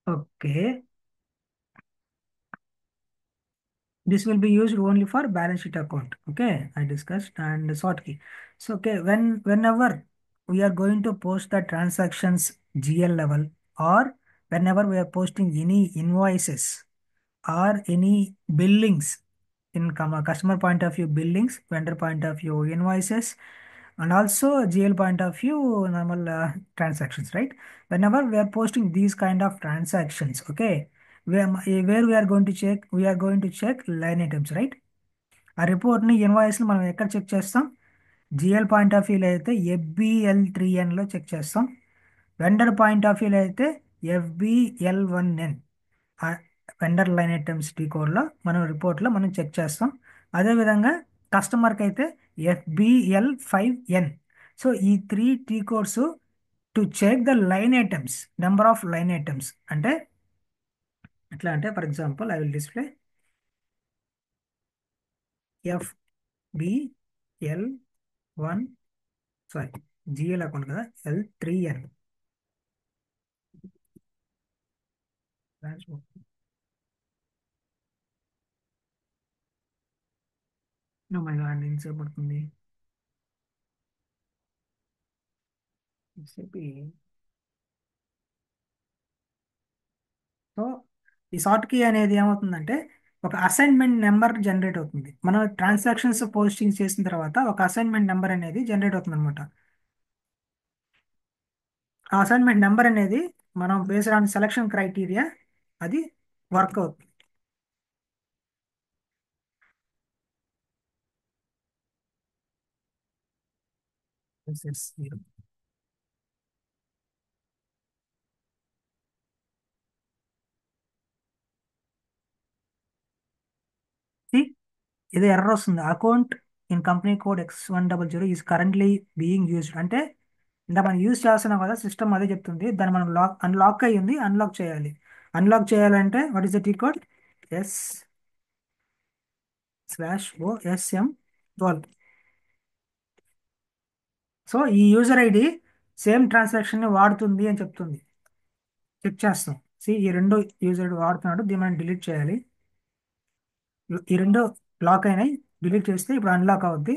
Okay, this will be used only for balance sheet account. Okay, I discussed and sort key. So okay, whenever we are going to post the transactions GL level, or whenever we are posting any invoices or any billings in customer point of view billings, vendor point of view invoices, and also GL point of view normal transactions, right? Whenever we are posting these kind of transactions, okay, where we are going to check line items, right? ఆ రిపోర్ట్ని ఇన్వాయిస్ని మనం ఎక్కడ check చేస్తాం? GL point of వ్యూలో అయితే FBL3Nలో check చేస్తాం. Vendor point of వ్యూలో అయితే FBL1N. Vendor line items tea కోడ్లో మనం రిపోర్ట్లో మనం చెక్ చేస్తాం. అదేవిధంగా కస్టమర్కి అయితే FBL5N. సో ఈ three T codes to check the line items, number of line items. అంటే ఎట్లా అంటే, for example I will display FBL1, sorry, GL account కదా, L3N. మై గాడ్, ఎంతసేపు పడుతుంది? ఎంతసేపు? సో ఈ షార్ట్ కీ అనేది ఏమవుతుందంటే ఒక అసైన్మెంట్ నెంబర్ జనరేట్ అవుతుంది. మనం ట్రాన్సాక్షన్స్ పోస్టింగ్ చేసిన తర్వాత ఒక అసైన్మెంట్ నెంబర్ అనేది జనరేట్ అవుతుంది అనమాట. ఆ అసైన్మెంట్ నెంబర్ అనేది మనం బేస్డ్ ఆన్ సెలక్షన్ క్రైటీరియా అది వర్క్ అవుతుంది. Yes, yes, మీరు. See, ఇది ఎర్రర్ వస్తుంది. Account in company code X100 is currently being used. అంటే ఇంత మనం యూజ్ చేస్తున్నాం కదా, సిస్టమ్ అదే చెప్తుంది. దాన్ని మనం అన్లాక్ అయ్యింది, అన్లాక్ చేయాలి. అన్లాక్ చేయాలంటే what is the T code? S/OSM12. So ఈ యూజర్ ఐడి సేమ్ ట్రాన్సాక్షన్ ని వాడుతుంది అని చెప్తుంది. చెక్ చేస్తాం. ఈ రెండు యూజర్ ఐడి వాడుతున్నాడు, దీన్ని మనం డిలీట్ చేయాలి. ఈ రెండు లాక్ అయినాయి, డిలీట్ చేస్తే ఇప్పుడు అన్లాక్ అవుద్ది.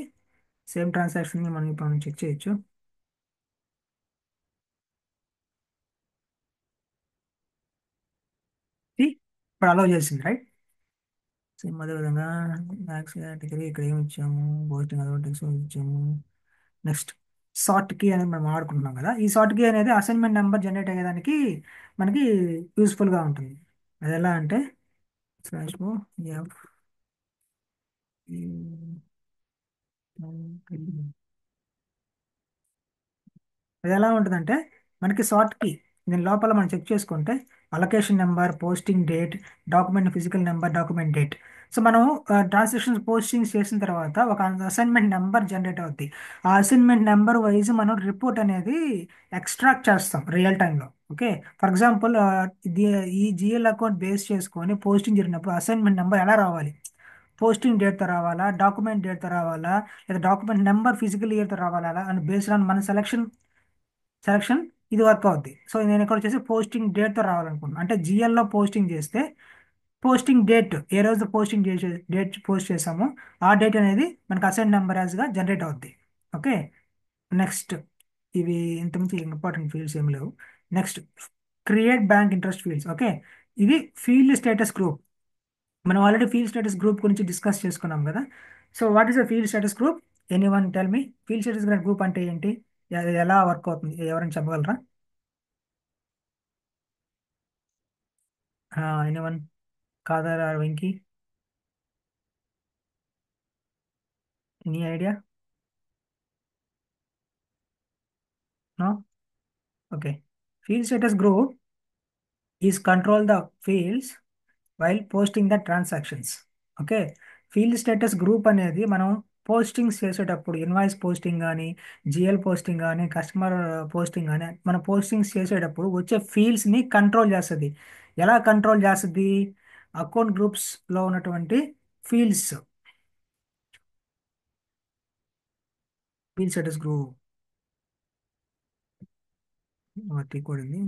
సేమ్ ట్రాన్సాక్షన్ ని మనం ఇప్పుడు చెక్ చేయొచ్చు. ఇప్పుడు అలౌ చేసింది, రైట్? సేమ్ అదే విధంగా మ్యాక్స్ కేటగిరీ ఇక్కడ ఏమి ఇచ్చాము, పోస్టింగ్ అదొకటి ఇచ్చాము. నెక్స్ట్ షార్ట్ కీ అనేది మనం ఆడుకుంటున్నాం కదా, ఈ షార్ట్ కీ అనేది అసైన్మెంట్ నెంబర్ జనరేట్ అయ్యేదానికి మనకి యూస్ఫుల్గా ఉంటుంది. అది ఎలా అంటే /o f అది ఎలా ఉంటుందంటే మనకి షార్ట్ కీ దీని లోపల మనం చెక్ చేసుకుంటే allocation number, posting date, document physical number, document date. So మనం ట్రాన్సాక్షన్స్ పోస్టింగ్ చేసిన తర్వాత ఒక అసైన్మెంట్ నెంబర్ జనరేట్ అవుద్ది. ఆ అసైన్మెంట్ నెంబర్ వైజ్ మనం రిపోర్ట్ అనేది ఎక్స్ట్రాక్ట్ చేస్తాం రియల్ టైంలో. ఓకే, ఫర్ ఎగ్జాంపుల్ ఈ జిఎల్ అకౌంట్ బేస్ చేసుకొని పోస్టింగ్ జరిగినప్పుడు అసైన్మెంట్ నెంబర్ ఎలా రావాలి? పోస్టింగ్ డేట్తో రావాలా, డాక్యుమెంట్ డేట్తో రావాలా, లేదా డాక్యుమెంట్ నెంబర్ ఫిజికల్ ఇయర్తో రావాలా, అలా అని బేస్డ్ ఆన్ మన సెలక్షన్ ఇది వర్క్ అవుద్ది. సో నేను ఇక్కడ వచ్చేసి పోస్టింగ్ డేట్తో రావాలనుకుంటున్నాను. అంటే జిఎల్లో పోస్టింగ్ చేస్తే పోస్టింగ్ డేట్, ఏ రోజు పోస్టింగ్ చేసే డేట్ పోస్ట్ చేసామో ఆ డేట్ అనేది మనకు అసైన్ నెంబర్ యాజ్గా జనరేట్ అవుద్ది. ఓకే, నెక్స్ట్ ఇవి ఇంతకుమించి ఇంపార్టెంట్ ఫీల్డ్స్ ఏం లేవు. Next create bank interest fields. Okay, ఇది ఫీల్డ్ స్టేటస్ గ్రూప్. మనం ఆల్రెడీ ఫీల్డ్ స్టేటస్ గ్రూప్ గురించి డిస్కస్ చేసుకున్నాం కదా. So what is the field status group? Anyone tell me, field status group అంటే ఏంటి, అది ఎలా వర్క్ అవుతుంది, ఎవరైనా చెప్పగలరా? Anyone? Khader or Venky, any idea? No? Okay, field status group is control the fields while posting the transactions. Okay, field status group అనేది మనం postings చేసేటప్పుడు, ఇన్వాయిస్ పోస్టింగ్ కానీ, జిఎల్ పోస్టింగ్ కానీ, కస్టమర్ పోస్టింగ్ కానీ, మన పోస్టింగ్స్ చేసేటప్పుడు వచ్చే ఫీల్డ్స్ని కంట్రోల్ చేస్తుంది. ఎలా కంట్రోల్ చేస్తుంది? అకౌంట్ గ్రూప్స్లో ఉన్నటువంటి ఫీల్డ్స్. ఫీల్డ్ స్టేటస్ గ్రూప్ తీసుకోండి.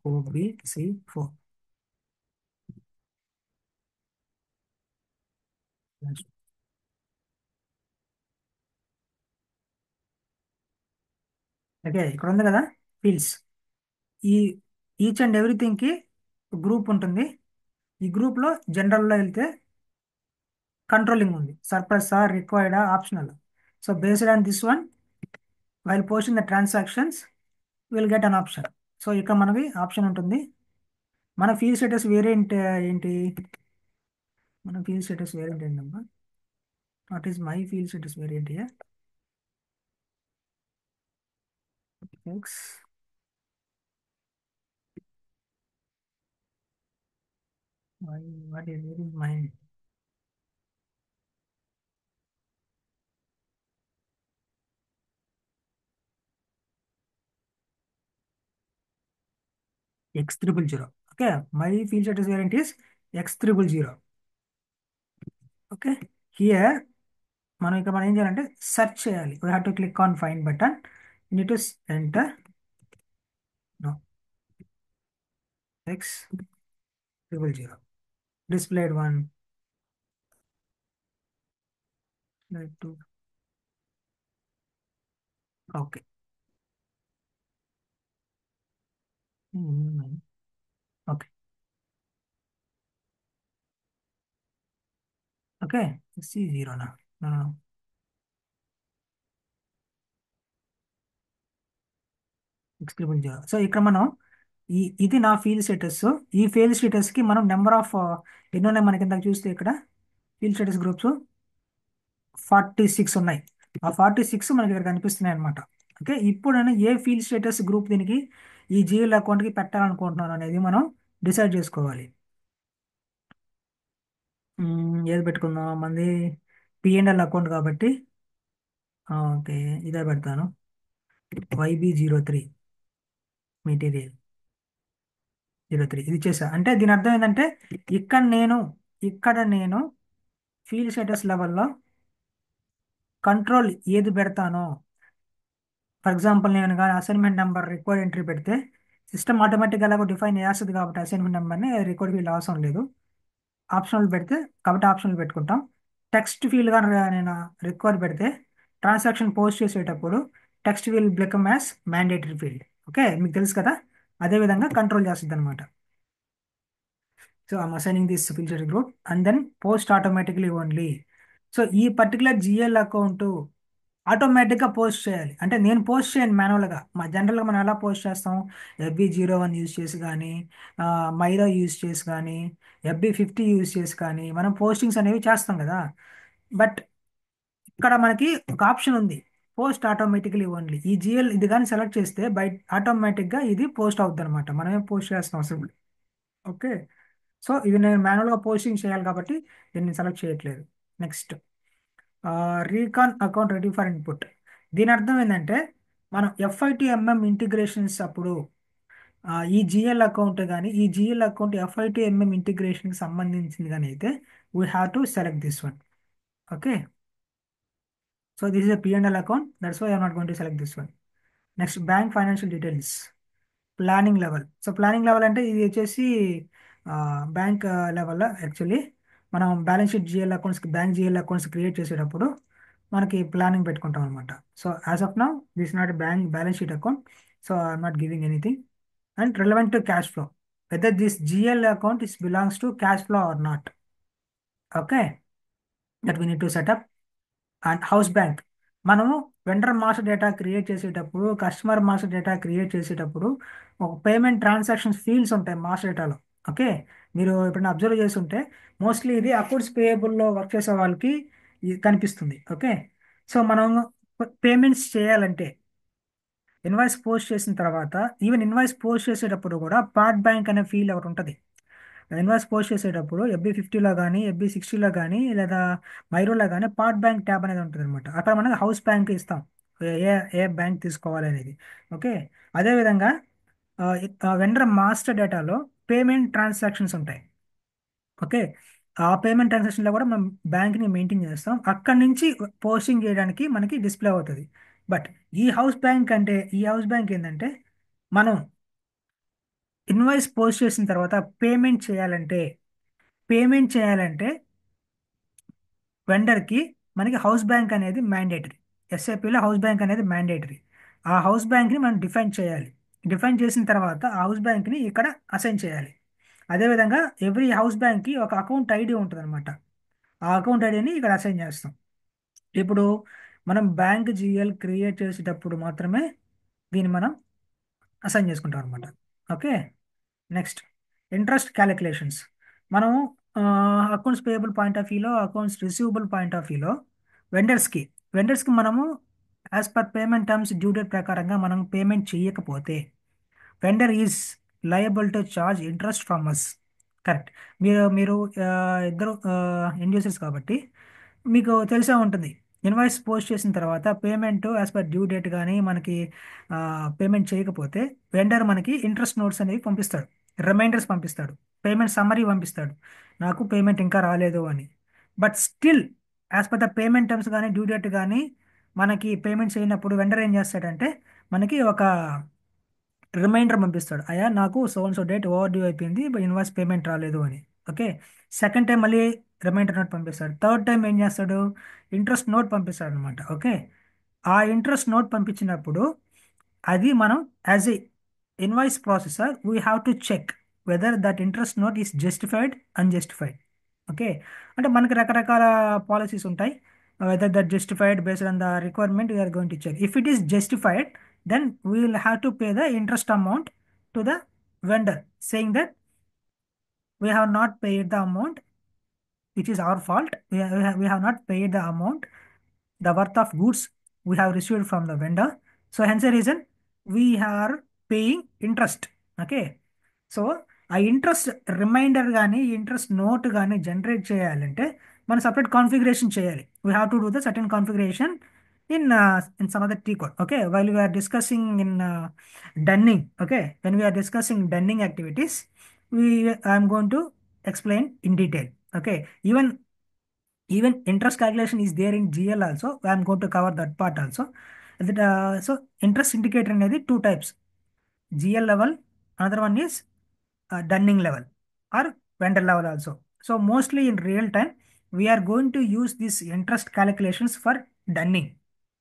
OBC4. ఓకే, ఇక్కడ ఉంది కదా ఫీల్డ్స్. ఈ ఈచ్ అండ్ ఎవ్రీథింగ్కి గ్రూప్ ఉంటుంది. ఈ గ్రూప్లో జనరల్లో వెళ్తే కంట్రోలింగ్ ఉంది, surplus or required optional. So based on this one, while posting the transactions will get an option. So ఇక్కడ మనకి ఆప్షన్ ఉంటుంది. మన ఫీల్డ్ స్టేటస్ వేరియంట్ ఏంటి? మన ఫీల్డ్ స్టేటస్ వేరియంట్ ఏంటమ్మా? What is my field status variant here? X Y, what is variant mine? X00. Okay, my field status variant is X00. Okay, here మనం ఏం చేయాలంటే సెర్చ్ చేయాలి. We have to click on find button, need to enter no X00 displayed one, displayed two. Okay. Okay. Okay, C0నా? X00. So ఇక్కడ మనం ఇది నా field status. ఈ ఫీల్డ్ స్టేటస్కి మనం నెంబర్ ఆఫ్ ఎన్ని ఉన్నాయి మనకి ఇందాక చూస్తే ఇక్కడ ఫీల్డ్ స్టేటస్ గ్రూప్స్ 46 ఉన్నాయి. ఆ 46 మనకి ఇక్కడ కనిపిస్తున్నాయి అనమాట. ఓకే, ఇప్పుడు నేను ఏ ఫీల్డ్ స్టేటస్ గ్రూప్ దీనికి ఈ జిఎల్ అకౌంట్కి పెట్టాలనుకుంటున్నాను అనేది మనం డిసైడ్ చేసుకోవాలి. ఏది పెట్టుకుందాం? మంది పిఎన్ఎల్ అకౌంట్ కాబట్టి ఓకే, ఇదే పెడతాను. YB03 మెటీరియల్ 03 ఇది చేసా అంటే దీని అర్థం ఏంటంటే ఇక్కడ నేను ఇక్కడ నేను ఫీల్డ్ స్టేటస్ లెవెల్లో కంట్రోల్ ఏది పెడతానో, ఫర్ ఎగ్జాంపుల్ నేను కానీ అసైన్మెంట్ నెంబర్ రికార్డ్ ఎంట్రీ పెడితే సిస్టమ్ ఆటోమేటిక్గా అలాగో డిఫైన్ చేస్తుంది కాబట్టి అసైన్మెంట్ నెంబర్ని రికార్డ్ ఫీల్డ్ అవసరం లేదు. ఆప్షనల్ పెడితే కాబట్టి ఆప్షనల్ పెట్టుకుంటాం. టెక్స్ట్ ఫీల్డ్ కానీ నేను రిక్వైర్ పెడితే ట్రాన్సాక్షన్ పోస్ట్ చేసేటప్పుడు text will become as mandatory field. Okay, మీకు తెలుసు కదా, అదే విధంగా కంట్రోల్ చేస్తుంది అనమాట. So I'm assigning this field group and then post automatically only. So ఈ పర్టికులర్ జిఎల్ అకౌంట్ ఆటోమేటిక్గా పోస్ట్ చేయాలి అంటే నేను పోస్ట్ చేయను మాన్యువల్గా. జనరల్గా మనం ఎలా పోస్ట్ చేస్తాం? FB01 యూజ్ చేసి కానీ, మైరా యూజ్ చేసి కానీ, FB50 యూజ్ చేసి కానీ మనం పోస్టింగ్స్ అనేవి చేస్తాం కదా. బట్ ఇక్కడ మనకి ఒక ఆప్షన్ ఉంది, పోస్ట్ ఆటోమేటిక్లీ ఓన్లీ. ఈ జిఎల్ ఇది కానీ సెలెక్ట్ చేస్తే బై ఆటోమేటిక్గా ఇది పోస్ట్ అవుతుంది అనమాట, మనమే పోస్ట్ చేస్తాం అవసరం లేదు. ఓకే, సో ఇది నేను మాన్యువల్గా పోస్టింగ్ చేయాలి కాబట్టి దీన్ని సెలెక్ట్ చేయట్లేదు. Next, recon account ready for input. దీని అర్థం ఏంటంటే మనం FITMM ఇంటిగ్రేషన్స్ అప్పుడు ఈ జిఎల్ అకౌంట్ కానీ ఈ జిఎల్ అకౌంట్ FITMM ఇంటిగ్రేషన్కి సంబంధించింది కానీ అయితే we have to select this one. Okay, so this is a P&L account, that's why I'm not going to select this one. Next, bank financial details planning level. So planning level అంటే ఇది వచ్చేసి bank లెవెల్లో actually మనం balance sheet GL accounts bank GL accounts create చేసేటప్పుడు మనకి planning పెట్టుకుంటాం అనమాట. So as of now this not bank balance sheet account, so I'm not giving anything. And relevant to cash flow, whether this GL account is belongs to cash flow are not. Okay, that we need to set up. And house bank, మనము vendor master data create చేసేటప్పుడు customer master data create చేసేటప్పుడు ఒక payment transactions fields ఉంటాయి master డేటాలో. Okay, మీరు ఎప్పుడైనా observe చేస్తుంటే mostly ఇది అకౌంట్స్ పేయబుల్లో వర్క్ చేసే వాళ్ళకి ఇది కనిపిస్తుంది. ఓకే, సో మనం పేమెంట్స్ చేయాలంటే ఇన్వాయిస్ పోస్ట్ చేసిన తర్వాత ఈవెన్ ఇన్వాయిస్ పోస్ట్ చేసేటప్పుడు కూడా పార్ట్ బ్యాంక్ అనే ఫీల్డ్ ఒకటి ఉంటుంది. ఇన్వాయిస్ పోస్ట్ చేసేటప్పుడు FB50లో కానీ FB60లో కానీ లేదా మైరోలో కానీ పార్ట్ బ్యాంక్ ట్యాబ్ అనేది ఉంటుంది అనమాట. అక్కడ మనకి హౌస్ బ్యాంక్ ఇస్తాం, ఏ ఏ బ్యాంక్ తీసుకోవాలి అనేది. ఓకే, అదేవిధంగా వెండర్ మాస్టర్ డేటాలో పేమెంట్ ట్రాన్సాక్షన్స్ ఉంటాయి. ఓకే, ఆ పేమెంట్ ట్రాన్సాక్షన్లో కూడా మనం బ్యాంక్ని మెయింటైన్ చేస్తాం, అక్కడి నుంచి పోస్టింగ్ చేయడానికి మనకి డిస్ప్లే అవుతుంది. బట్ ఈ హౌస్ బ్యాంక్ ఏంటంటే మనం ఇన్వాయిస్ పోస్ట్ చేసిన తర్వాత పేమెంట్ చేయాలంటే వెండర్కి మనకి హౌస్ బ్యాంక్ అనేది మ్యాండేటరీ. ఎస్ఐపిలో హౌస్ బ్యాంక్ అనేది మ్యాండేటరీ. ఆ హౌస్ బ్యాంక్ని మనం డిఫైన్ చేయాలి. డిఫైన్ చేసిన తర్వాత ఆ హౌస్ బ్యాంక్ని ఇక్కడ అసైన్ చేయాలి. అదేవిధంగా ఎవ్రీ హౌస్ బ్యాంక్కి ఒక అకౌంట్ ఐడి ఉంటుంది అనమాట. ఆ అకౌంట్ ఐడిని ఇక్కడ అసైన్ చేస్తాం. ఇప్పుడు మనం బ్యాంక్ జిఎల్ క్రియేట్ చేసేటప్పుడు మాత్రమే దీన్ని మనం అసైన్ చేసుకుంటాం అనమాట. ఓకే. Next, interest calculations. మనం అకౌంట్స్ పేయబుల్ పాయింట్ ఆఫ్ వ్యూలో, అకౌంట్స్ రిసీవబుల్ పాయింట్ ఆఫ్ వ్యూలో వెండర్స్కి వెండర్స్కి మనము as per payment terms due date ప్రకారంగా మనం పేమెంట్ చేయకపోతే vendor is liable to charge interest from us. Correct. మీరు మీరు ఇద్దరు ఇండ్యూసర్స్ కాబట్టి మీకు తెలిసే ఉంటుంది. ఇన్వాయిస్ పోస్ట్ చేసిన తర్వాత payment as per due date కానీ మనకి పేమెంట్ చేయకపోతే వెండర్ మనకి ఇంట్రెస్ట్ నోట్స్ అనేవి పంపిస్తాడు, రిమైండర్స్ పంపిస్తాడు, పేమెంట్ సమ్మరీ పంపిస్తాడు, నాకు పేమెంట్ ఇంకా రాలేదు అని. But still as per the payment terms కానీ డ్యూ డేట్ కానీ మనకి పేమెంట్ చేయనప్పుడు వెండర్ ఏం చేస్తాడంటే మనకి ఒక రిమైండర్ పంపిస్తాడు, అయ్యా నాకు so and so date over due అయిపోయింది, ఇన్వాయిస్ పేమెంట్ రాలేదు అని. ఓకే. సెకండ్ టైం మళ్ళీ రిమైండర్ నోట్ పంపిస్తాడు. థర్డ్ టైం ఏం చేస్తాడు, ఇంట్రెస్ట్ నోట్ పంపిస్తాడు అనమాట. ఓకే. ఆ ఇంట్రెస్ట్ నోట్ పంపించినప్పుడు అది మనం as a invoice processor we have to check whether that interest note is justified unjustified. Okay. అంటే మనకి రకరకాల పాలసీస్ ఉంటాయి. Whether that justified based on the requirement we're going to check. If it is justified, then we will have to pay the interest amount to the vendor, saying that we have not paid the amount, which is our fault. We have not paid the amount, the worth of goods we have received from the vendor. So hence the reason we are paying interest. Okay. So ఆ interest reminder కానీ interest note కానీ generate చేయాలంటే మనం separate configuration చేయాలి. We have to do the certain configuration in some other T code. Okay, while we are discussing in dunning, okay, when we are discussing dunning activities, I am going to explain in detail. Okay, even interest calculation is there in GL also. I am going to cover that part also. So interest indicator అనేది two types, GL level, another one is dunning level or vendor level also. So mostly in real time we are going to use these interest calculations for dunning.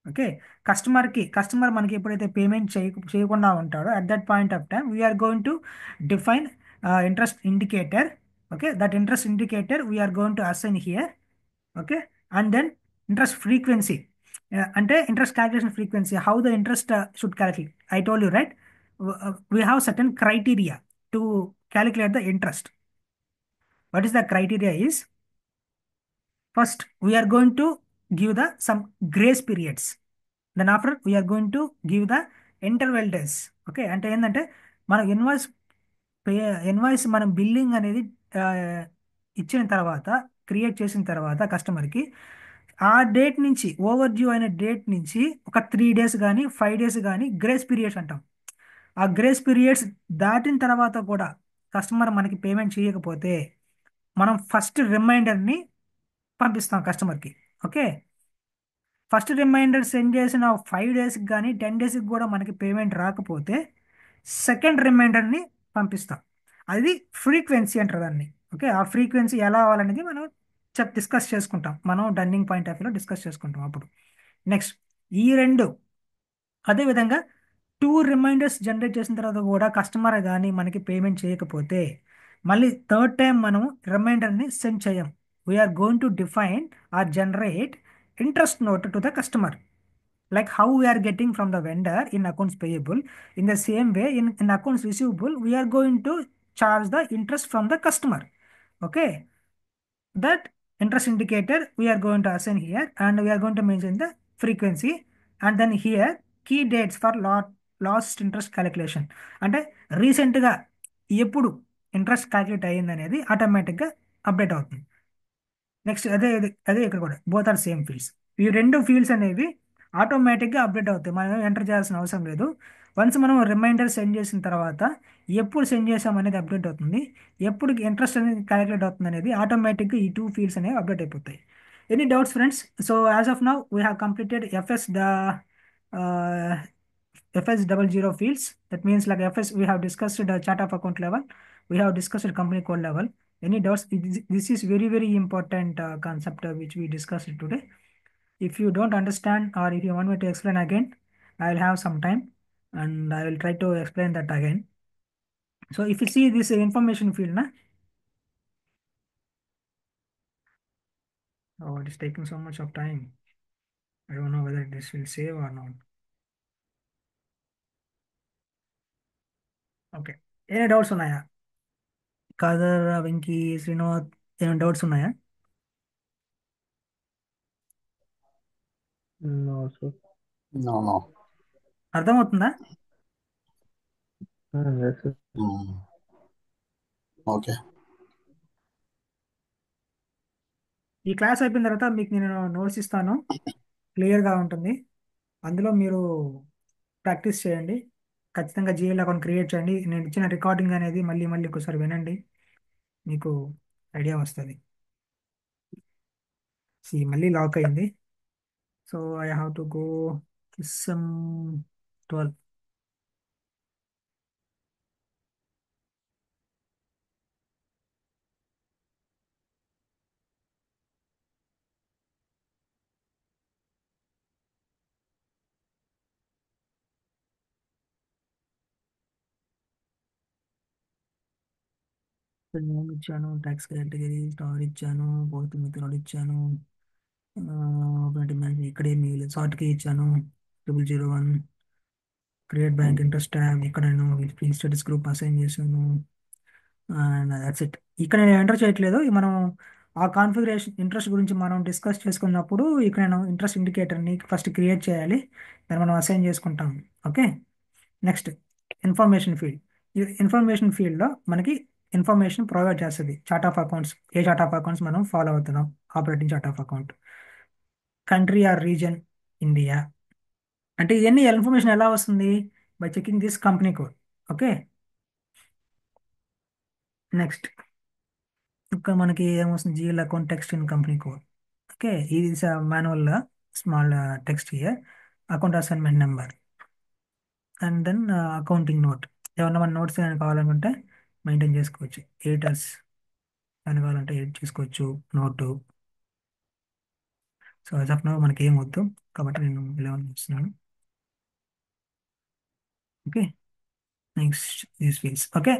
Okay. Customer మనకి ఎప్పుడైతే payment చేయకుండా ఉంటాడో at that point of time we're going to define interest indicator. Okay. That interest indicator we're going to assign here. Okay. And then interest frequency, అంటే interest calculation frequency, how the interest should calculate. I told you right, we have certain criteria to calculate the interest. What is the criteria is, first we are going to give the some grace periods, then after we are going to give the interval days. Okay. అంటే ఏంటంటే మనం pay మనం billing అనేది ఆ, ఇచ్చిన తర్వాత, create చేసిన తర్వాత కస్టమర్కి ఆ డేట్ నుంచి, ఓవర్ డ్యూ అయిన డేట్ నుంచి ఒక 3 days కానీ 5 days కానీ గ్రేస్ పీరియడ్స్ అంటాం. ఆ గ్రేస్ పీరియడ్స్ దాటిన తర్వాత కూడా కస్టమర్ మనకి పేమెంట్ చేయకపోతే మనం ఫస్ట్ రిమైండర్ని పంపిస్తాం కస్టమర్కి. ఓకే. ఫస్ట్ రిమైండర్ సెండ్ చేసిన 5 daysకి కానీ 10 daysకి కూడా మనకి పేమెంట్ రాకపోతే సెకండ్ రిమైండర్ని పంపిస్తాం. అది ఫ్రీక్వెన్సీ అంటారు దాన్ని. ఓకే. ఆ ఫ్రీక్వెన్సీ ఎలా అవ్వాలనేది మనం డిస్కస్ చేసుకుంటాం, మనం డన్నింగ్ పాయింట్ ఆఫ్ వ్యూలో డిస్కస్ చేసుకుంటాం అప్పుడు. నెక్స్ట్, ఈ రెండు అదేవిధంగా 2 రిమైండర్స్ జనరేట్ చేసిన తర్వాత కూడా కస్టమర్ కానీ మనకి పేమెంట్ చేయకపోతే మళ్ళీ థర్డ్ టైం మనం రిమైండర్ని సెండ్ చేయం. We're going to define or generate interest note to the customer, like how we are getting from the vendor in accounts payable. In the same way, in accounts receivable we are going to charge the interest from the customer. Okay. That interest indicator we are going to assign here, and we are going to mention the frequency, and then here key dates for lost interest calculation, అంటే రీసెంట్గా ఎప్పుడు interest calculate అయ్యింది అనేది ఆటోమేటిక్గా update అవుతుంది. Next అదే అదే ఇక్కడ కూడా బోత్ ఆర్ సేమ్ ఫీల్డ్స్. ఈ రెండు ఫీల్డ్స్ అనేవి ఆటోమేటిక్గా అప్డేట్ అవుతాయి, మనం ఎంటర్ చేయాల్సిన అవసరం లేదు. వన్స్ మనం రిమైండర్ సెండ్ చేసిన తర్వాత ఎప్పుడు సెండ్ చేసాం అనేది అప్డేట్ అవుతుంది, ఎప్పుడు ఇంట్రెస్ట్ అనేది క్యాలిక్యులేట్ అవుతుంది అనేది ఆటోమేటిక్గా ఈ 2 ఫీల్డ్స్ అనేవి అప్డేట్ అయిపోతాయి. Any doubts friends? So as of now we have completed FS FS00 fields. That means like FS, we have discussed the chart of account level. We have discussed company code level. Any doubts? This is very, very important concept which we discussed today. If you don't understand or if you want me to explain again, I will have some time and I will try to explain that again. So if you see this information field, na, oh, it is taking so much of time. I don't know whether this will save or not. Okay. Any doubts ఉన్నాయా? కాదర్, వెంకీ, శ్రీనాథ్, ఏమైనా doubts ఉన్నాయా? No, sir. No, no. అర్థమవుతుందా? Yes, sir. Okay. ఈ class అయిపోయిన తర్వాత మీకు నేను notes ఇస్తాను, క్లియర్గా ఉంటుంది. అందులో మీరు ప్రాక్టీస్ చేయండి. ఖచ్చితంగా జిఎల్ అకౌంట్ క్రియేట్ చేయండి. నేను ఇచ్చిన రికార్డింగ్ అనేది మళ్ళీ మళ్ళీ ఒకసారి వినండి, మీకు ఐడియా వస్తుంది. మళ్ళీ లాక్ అయింది. So I have to go some 12. Name ఇచ్చాను, ట్యాక్స్ కేటగిరీ స్టార్ ఇచ్చాను, బౌత్ మెథడ్ ఇచ్చాను, ఇక్కడ ఏమి లేదు, షార్ట్ కీ ఇచ్చాను 001. క్రియేట్ బ్యాంక్ ఇంట్రెస్ట్ ట్యాబ్, ఇక్కడ నేను ఫీల్ స్టడీస్ గ్రూప్ అసైన్ చేశాను అండ్ దట్స్ ఇట్. ఇక్కడ నేను ఎంటర్ చేయట్లేదు. మనం ఆ కాన్ఫిగరేషన్ ఇంట్రెస్ట్ గురించి మనం డిస్కస్ చేసుకున్నప్పుడు ఇక్కడ నేను ఇంట్రెస్ట్ ఇండికేటర్ని ఫస్ట్ క్రియేట్ చేయాలి, దాన్ని మనం అసైన్ చేసుకుంటాం. Okay, next information field. ఈ ఇన్ఫర్మేషన్ ఫీల్డ్లో మనకి ఇన్ఫర్మేషన్ ప్రొవైడ్ చేస్తుంది. చార్ట్ ఆఫ్ అకౌంట్స్, ఏ చార్ట్ ఆఫ్ అకౌంట్స్ మనం ఫాలో అవుతున్నాం, operating chart of account, country or region India. అంటే ఇవన్నీ ఇన్ఫర్మేషన్ ఎలా వస్తుంది? By checking this company code. Okay, next ఇక్కడ మనకి ఏమొస్తుంది? GL account text in company code. Okay, ఇది manual small text here, account assignment number and then accounting note. ఏమన్నా మన నోట్స్ కానీ కావాలనుకుంటే మెయింటైన్ చేసుకోవచ్చు. ఎడిటర్స్ కానీ కావాలంటే ఎడిట్ చేసుకోవచ్చు note. So as of now మనకి ఏం వద్దు కాబట్టి నేను 11 ఇస్తున్నాను. Okay, next this fields. Okay,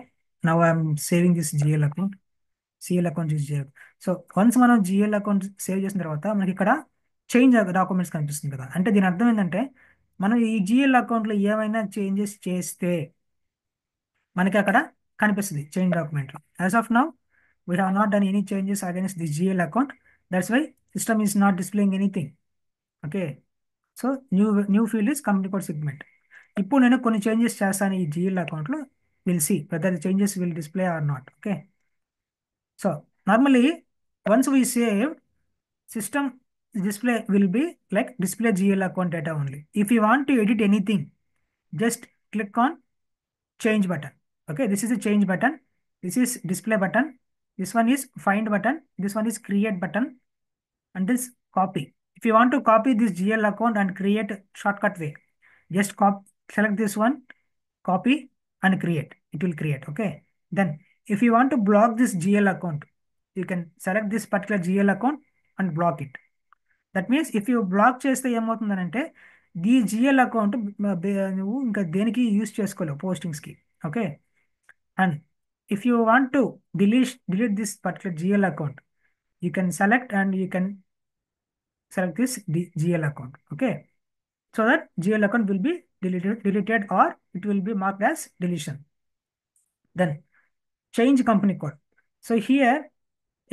now I'm saving this GL account. GL account use చేయాలి. సో వన్స్ మనం జిఎల్ అకౌంట్ సేవ్ చేసిన తర్వాత మనకి ఇక్కడ చేంజ్ డాక్యుమెంట్స్ కనిపిస్తుంది కదా. అంటే దీని అర్థం ఏంటంటే మనం ఈ జిఎల్ అకౌంట్లో ఏమైనా చేంజెస్ చేస్తే మనకి అక్కడ కనిపిస్తుంది change document. As of now we have not done any changes against the GL account, that's why system is not displaying anything. Okay, so new field is company code segment. ఇప్పుడు నేను కొన్ని changes చేస్తాను ఈ GL అకౌంట్లో. Will see whether the changes will display or not. Okay, so normally once we save, system display will be like display GL account data only. If you want to edit anything, just click on change button. Okay, this is the change button, this is display button, this one is find button, this one is create button, and this copy. If you want to copy this GL account and create shortcut way, just select this one, copy and create, it will create. Okay, then if you want to block this GL account, you can select this particular GL account and block it. That means if you block చేస్తే ఏమవుతుందనంటే ఈ GL account నువ్వు ఇంకా దేనికి use చేసుకోలేవు పోస్టింగ్స్కి. Okay, and if you want to delete this particular GL account, you can select and you can select this GL account. Okay, so that GL account will be deleted or it will be marked as deletion. Then change company code. So here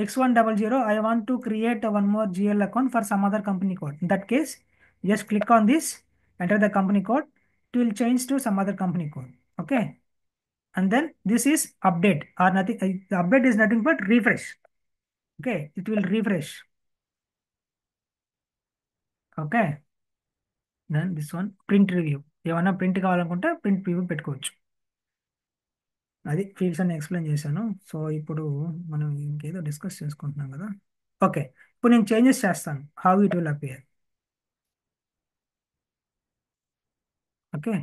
X100, I want to create one more GL account for some other company code. In that case, just click on this, enter the company code, it will change to some other company code. Okay, and then this is update or nothing. The update is nothing but refresh. Okay, it will refresh. Okay, then this one print review. ఏమన్నా print కావాలనుకుంటే print preview పెట్టుకోవచ్చు. అది fields అని explain చేశాను. So ఇప్పుడు మనం ఇంకేదో discuss చేసుకుంటున్నాం కదా. ఓకే, ఇప్పుడు నేను చేంజెస్ చేస్తాను, how it will appear. Okay,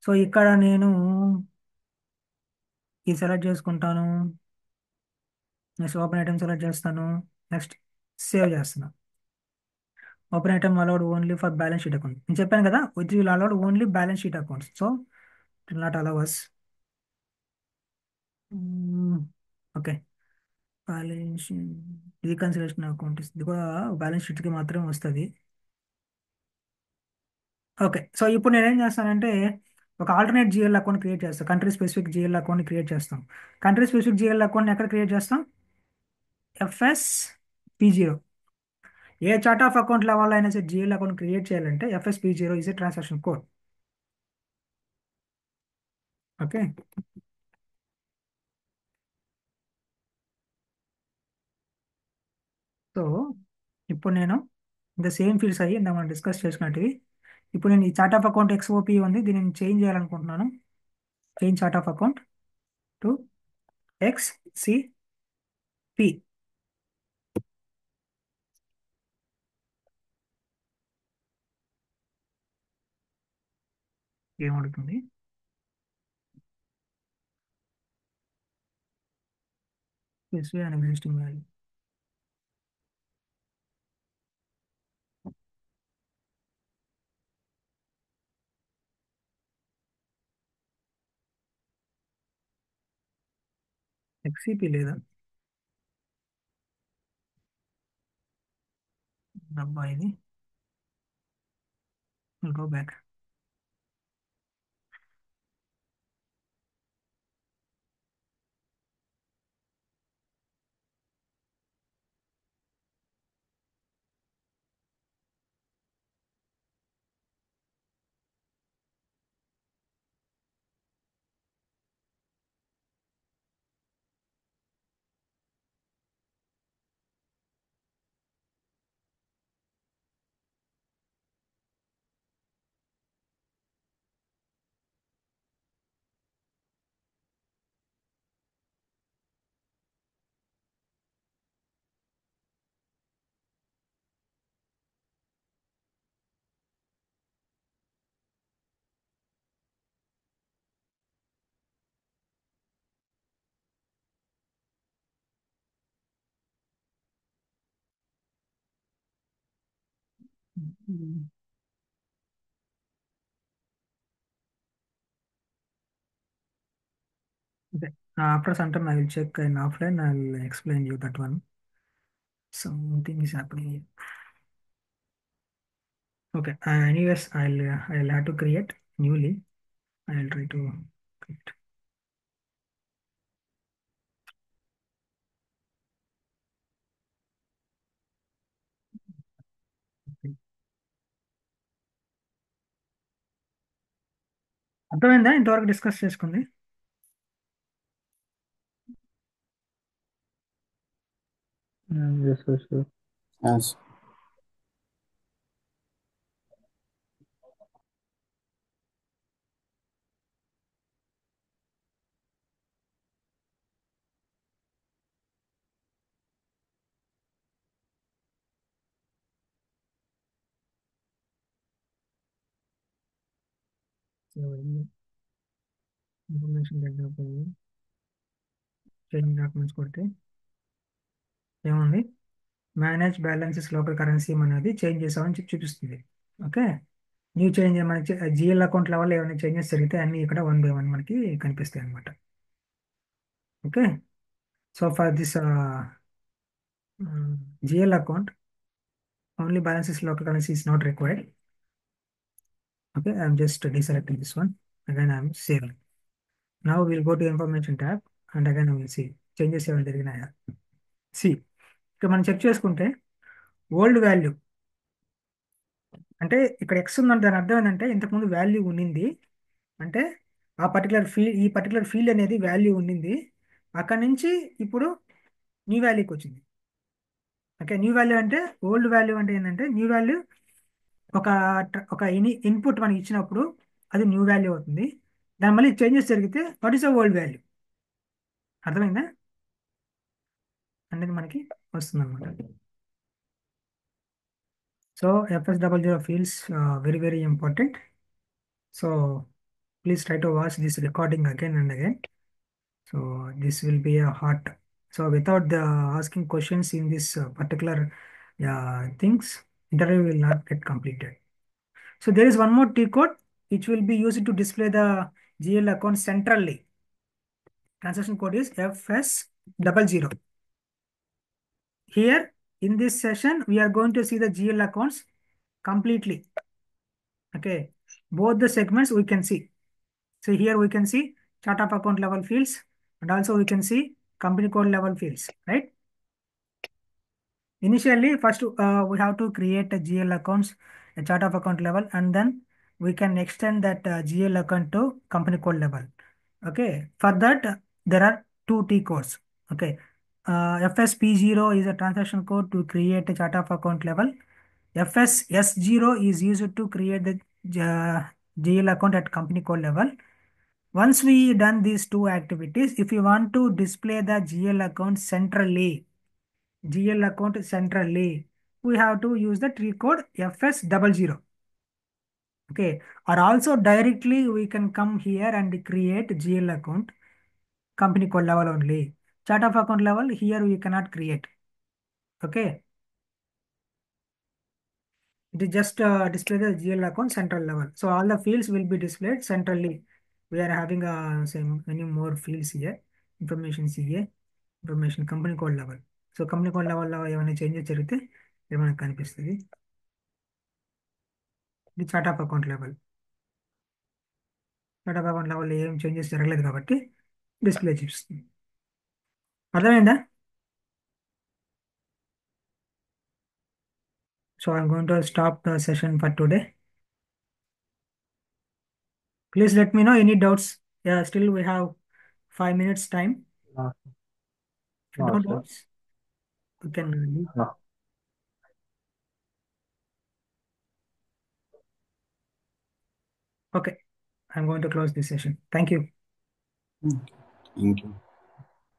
so ఇక్కడ నేను ఇది సెలెక్ట్ చేసుకుంటాను. నెక్స్ట్ ఓపెన్ ఐటమ్ సెలెక్ట్ చేస్తాను. నెక్స్ట్ సేవ్ చేస్తాను. Open item allowed only for balance sheet account. నేను చెప్పాను కదా, which will allowed only balance sheet accounts. So it will not allow us. Okay. Balance reconciliation account ఇది కూడా balance షీట్కి మాత్రమే వస్తుంది. ఓకే. సో ఇప్పుడు నేనేం చేస్తానంటే ఒక ఆల్టర్నేట్ జిఎల్ అకౌంట్ క్రియేట్ చేస్తాను. Country specific GL account create చేస్తాం. కంట్రీ స్పెసిఫిక్ జిఎల్ అకౌంట్ ఎక్కడ క్రియేట్ చేస్తాం? FS P0. A chart of account level అయినా సరే జిఎల్ అకౌంట్ క్రియేట్ చేయాలంటే FS P0 is a transaction code. Okay. So ఇప్పుడు నేను ఇంకా సేమ్ ఫీల్డ్స్ అయ్యి ఇందాక మనం డిస్కస్ చేసినట్టువి. ఇప్పుడు నేను ఈ చార్ట్ ఆఫ్ అకౌంట్ XOP ఉంది, దీన్ని నేను చేంజ్ చేయాలనుకుంటున్నాను. Change chart of account to XCP. ఏమడుగుతుంది? Specify and existing value. XCP లేదా డబ్బా ఇది? Go back. Okay. After some time, I will check in offline. I'll explain you that one. Something is happening here. Okay. Anyways, I'll have to create newly. I'll try to create. Okay. అర్థమైందా ఇంతవరకు discuss చేసుకుంది? Yes, yes, sure. Yes. Information దగ్గర change documents కొడితే ఏముంది? Manage balances local currency అనేది change చేసామని చెప్పి చూపిస్తుంది. ఓకే. న్యూ చేంజ్ మనకి జిఎల్ అకౌంట్ లెవెల్ ఏమైనా చేంజెస్ జరిగితే అన్ని ఇక్కడ 1 by 1 మనకి కనిపిస్తాయి అనమాట. Okay. So for this GL account, only balances local currency is not required. Okay, I'm just deselecting this one. Again, I'm saving. Now we'll go to information tab and again we will see changes ఏమైనా జరిగినాయా. See, ఇక్కడ మనం check చేసుకుంటే old value అంటే ఇక్కడ X ఉందంటే దాని అర్థం ఏంటంటే ఇంతకుముందు వాల్యూ ఉన్నింది అంటే ఈ పర్టికులర్ ఫీల్డ్ అనేది వాల్యూ ఉన్నింది. అక్కడ నుంచి ఇప్పుడు న్యూ వాల్యూకి వచ్చింది. ఓకే. న్యూ వాల్యూ అంటే ఓల్డ్ వాల్యూ అంటే ఏంటంటే న్యూ వాల్యూ ఒక ఒక ఇన్పుట్ మనకి ఇచ్చినప్పుడు అది న్యూ వాల్యూ అవుతుంది. దాని మళ్ళీ చేంజెస్ జరిగితే what is the old value? అర్థమైందా అనేది మనకి వస్తుంది అనమాట. So FS00 fields very very important. So Please try to watch this recording again and again. So this will be a hot. So without the asking questions in this particular things, interview will not get completed. So there is one more T code which will be used to display the GL account centrally. Transaction code is FS00. Here in this session, we are going to see the GL accounts completely. Okay, both the segments we can see. So here we can see chart of account level fields, and also we can see company code level fields, right? Initially, first we have to create a GL accounts, a chart of account level, and then we can extend that GL account to company code level. Okay, for that there are two T codes. Okay, FSP0 is a transaction code to create a chart of account level. FSS0 is used to create the GL account at company code level. Once we done these two activities, if you want to display the GL account centrally, we have to use the tree code FS00. Okay, or also directly we can come here and create GL account company code level only. Chart of account level here we cannot create. Okay, it is just display the GL account central level. So all the fields will be displayed centrally. We are having same many more fields here. Information CA, information company code level. So company code లెవెల్లో ఏమైనా changes జరిగితే ఇది మనకు కనిపిస్తుంది. ఇది chart of account level. Chart of account లెవెల్లో ఏం changes జరగలేదు కాబట్టి డిస్ప్లే చూపిస్తుంది. అర్థమైందా? So I'm going to stop the session for today. Please let me know any doubts. Yeah, still we have 5 minutes time. No, If you no, don't sir. doubts, you can leave. No. Okay, I'm going to close this session. Thank you. Thank you.